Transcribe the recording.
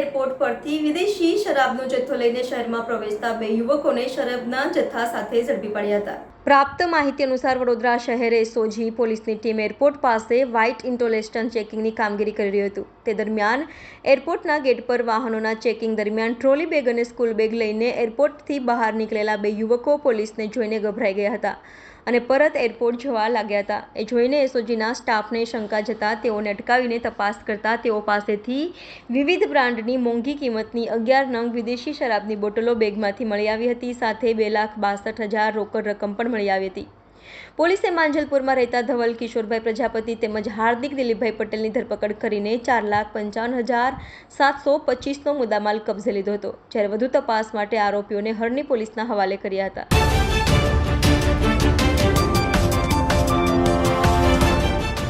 Airport પરથી વિદેશી શરાબનો જથ્થો લઈને શહેરમાં પ્રવેશતા બે યુવકોને શરાબના જથ્થા સાથે ઝડપી પાડ્યા હતા। પ્રાપ્ત માહિતી અનુસાર વડોદરા શહેર એસઓજી પોલીસની ટીમ એરપોર્ટ પાસે વ્હાઇટ ઇન્ટોલેસ્ટન ચેકિંગની કામગીરી કરી રહી હતું। તે દરમિયાન એરપોર્ટના ગેટ પર વાહનોના ચેકિંગ દરમિયાન ટ્રોલી બેગ અને સ્કૂલ બેગ લઈને એરપોર્ટથી બહાર નીકળેલા બે યુવકો પોલીસને જોઈને ગભરાઈ ગયા હતા અને પરત એરપોર્ટ જવા લાગ્યા હતા। એ જોઈને એસઓજીના સ્ટાફને શંકા જતા તેઓને અટકાવીને તપાસ કરતા તેઓ પાસેથી વિવિધ બ્રાન્ડની મોંઘી કિંમતની 11 નંગ વિદેશી શરાબની બોટલો બેગમાંથી મળી આવી હતી। સાથે 2,62,000 રોકડ રકમ પણ મળી આવી હતી। પોલીસે માંજલપુરમાં રહેતા ધવલ કિશોરભાઈ પ્રજાપતિ તેમજ હાર્દિક દિલીપભાઈ પટેલની ધરપકડ કરીને 4,55,725નો મુદ્દામાલ કબજે લીધો હતો, જ્યારે વધુ તપાસ માટે આરોપીઓને હરની પોલીસના હવાલે કર્યા હતા।